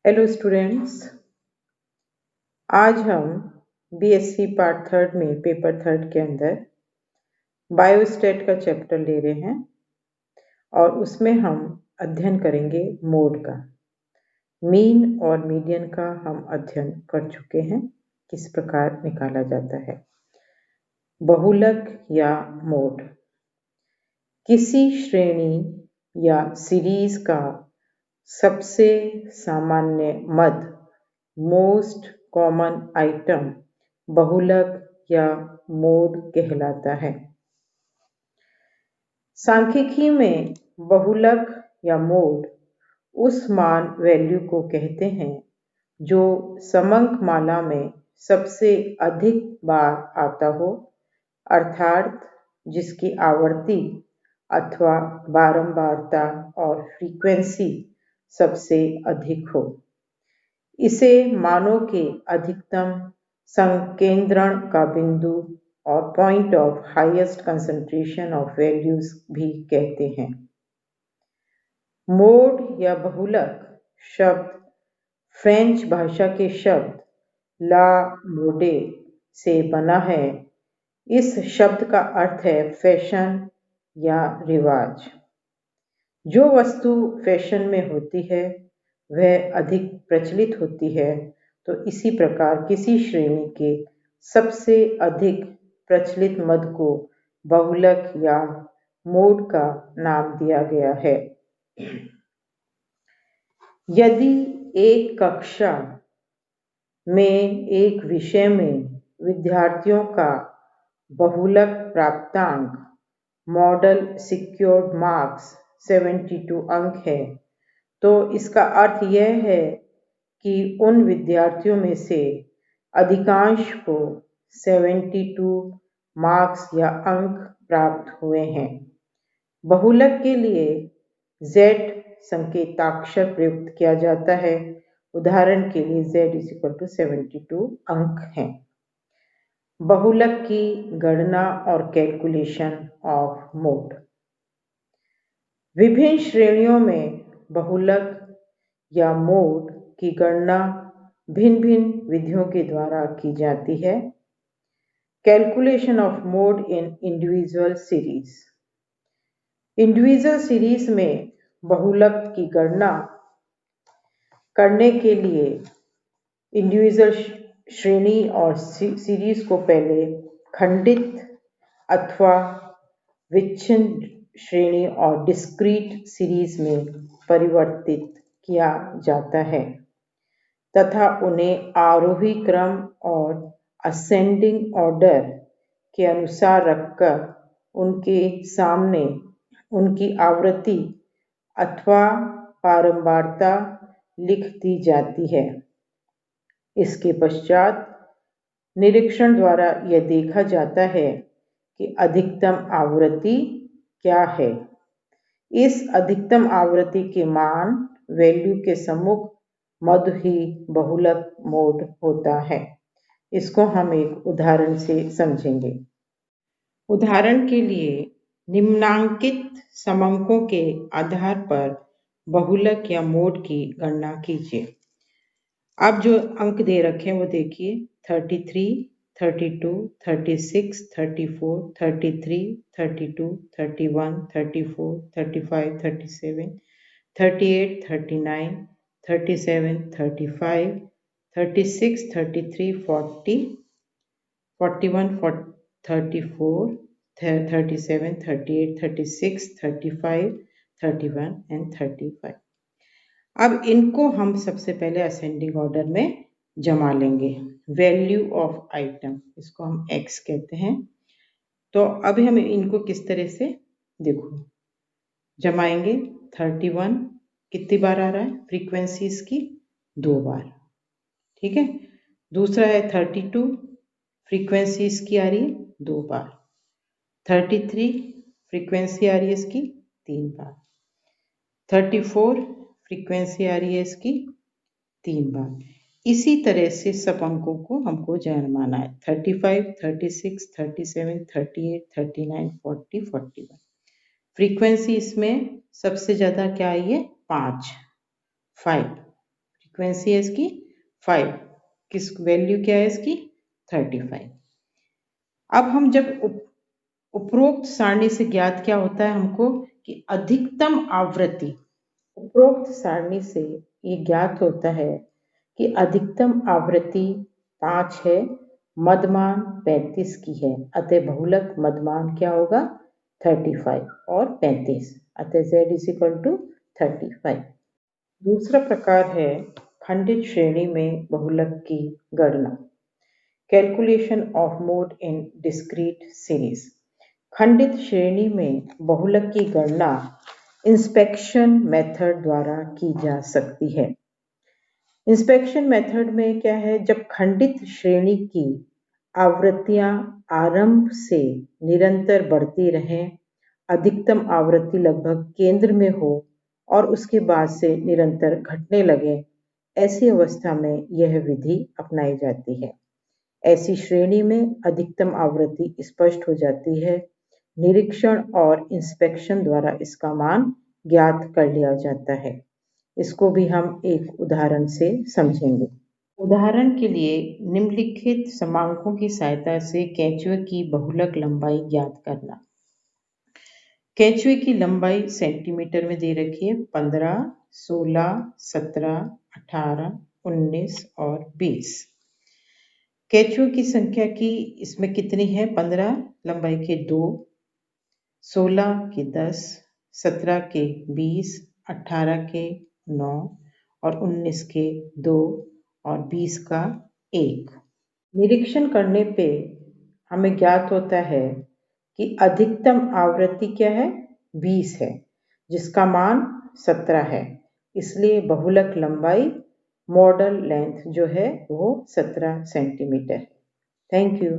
Hello students, आज हम BSc part third में पेपर थर्ड के अंदर बायोस्टैट का चैप्टर ले रहे हैं और उसमें हम अध्ययन करेंगे मोड का। मीन और मीडियन का हम अध्ययन कर चुके हैं, किस प्रकार निकाला जाता है। बहुलक या मोड किसी श्रेणी या सीरीज का सबसे सामान्य मद, मोस्ट कॉमन आइटम बहुलक या मोड कहलाता है। सांख्यिकी में बहुलक या मोड उस मान वैल्यू को कहते हैं जो समंक माला में सबसे अधिक बार आता हो, अर्थात जिसकी आवर्ती अथवा बारंबारता और फ्रीक्वेंसी सबसे अधिक हो। इसे मानों के अधिकतम संकेंद्रण का बिंदु और point of highest concentration of values भी कहते हैं। मोड या बहुलक शब्द फ्रेंच भाषा के शब्द ला मोडे से बना है। इस शब्द का अर्थ है फैशन या रिवाज। जो वस्तु फैशन में होती है वह अधिक प्रचलित होती है, तो इसी प्रकार किसी श्रेणी के सबसे अधिक प्रचलित मद को बहुलक या मोड का नाम दिया गया है। यदि एक कक्षा में एक विषय में विद्यार्थियों का बहुलक प्राप्तांक मॉडल सिक्योर्ड मार्क्स 72 अंक है, तो इसका अर्थ यह है कि उन विद्यार्थियों में से अधिकांश को 72 मार्क्स या अंक प्राप्त हुए हैं। बहुलक के लिए Z संकेताक्षर प्रयुक्त किया जाता है। उदाहरण के लिए Z 72 अंक हैं। बहुलक की गणना और कैलकुलेशन ऑफ मोड। विभिन्न श्रेणियों में बहुलक या मोड की गणना भिन्न भिन्न विधियों के द्वारा की जाती है। Calculation of mode in individual series. Individual series में बहुलक की गणना करने के लिए इंडिविजुअल श्रेणी और सीरीज को पहले खंडित अथवा विच्छिन्न श्रेणी और डिस्क्रीट सीरीज में परिवर्तित किया जाता है तथा उन्हें आरोही क्रम और असेंडिंग ऑर्डर के अनुसार रखकर उनके सामने उनकी आवृत्ति अथवा बारंबारता लिख दी जाती है। इसके पश्चात निरीक्षण द्वारा यह देखा जाता है कि अधिकतम आवृत्ति क्या है। इस अधिकतम आवृत्ति के मान वैल्यू के सम्मुख मद ही बहुलक मोड होता है। इसको हम एक उदाहरण से समझेंगे। उदाहरण के लिए निम्नांकित समंकों के आधार पर बहुलक या मोड की गणना कीजिए। अब जो अंक दे रखे हैं वो देखिए 33, 32, 36, 34, 33, 32, 31, 34, 35, 37, 38, 39, 37, 35, 36, 33, 40, 41, 34, 37, 38, 36, 35, 31 and 35। अब इनको हम सबसे पहले असेंडिंग ऑर्डर में जमा लेंगे। वैल्यू ऑफ आइटम, इसको हम x कहते हैं। तो अभी हम इनको किस तरह से देखो जमाएंगे। 31 कितनी बार आ रहा है, फ्रीक्वेंसी इसकी 2 बार, ठीक है। दूसरा है 32, फ्रीक्वेंसी इसकी आ रही है 2 बार। 33 फ्रीक्वेंसी आ रही है इसकी 3 बार। 34 फ्रीक्वेंसी आ रही है इसकी 3 बार। इसी तरह से सब अंकों को हमको जमाना है। 35, 36, 37, 38, 39, 40, 41। फ्रीक्वेंसी इसमें सबसे ज्यादा क्या आई है, 5 फ्रीक्वेंसी फ्रीक्वेंसी है इसकी 5, किस वैल्यू क्या है इसकी 35। अब हम जब उपरोक्त सारणी से ज्ञात क्या होता है हमको कि अधिकतम आवृत्ति, उपरोक्त सारणी से ये ज्ञात होता है कि अधिकतम आवृत्ति 5 है, मदमान 35 की है, अतः बहुलक मदमान क्या होगा 35 और 35, अतः z = 35। दूसरा प्रकार है खंडित श्रेणी में बहुलक की गणना, calculation of mode in discrete series. खंडित श्रेणी में बहुलक की गणना इंस्पेक्शन मेथड द्वारा की जा सकती है। इंस्पेक्शन मेथड में क्या है, जब खंडित श्रेणी की आवृत्तियां आरंभ से निरंतर बढ़ती रहें, अधिकतम आवृत्ति लगभग केंद्र में हो और उसके बाद से निरंतर घटने लगे, ऐसी अवस्था में यह विधि अपनाई जाती है। ऐसी श्रेणी में अधिकतम आवृत्ति स्पष्ट हो जाती है, निरीक्षण और इंस्पेक्शन द्वारा इसका मान ज्ञात कर लिया जाता है। इसको भी हम एक उदाहरण से समझेंगे। उदाहरण के लिए निम्नलिखित समांकों की सहायता से केंचुए की बहुलक लंबाई ज्ञात करना। केंचुए की लंबाई सेंटीमीटर में दे रखी है, 15, 16, 17, 18, 19 और 20। केंचुए की संख्या की इसमें कितनी है, 15 लंबाई के 2, 16 के 10, 17 के 20, 18 के 9 और 19 के 2 और 20 का 1। निरीक्षण करने पे हमें ज्ञात होता है कि अधिकतम आवृत्ति क्या है 20 है, जिसका मान 17 है, इसलिए बहुलक लंबाई मॉडल लेंथ जो है वो 17 सेंटीमीटर है। Thank you.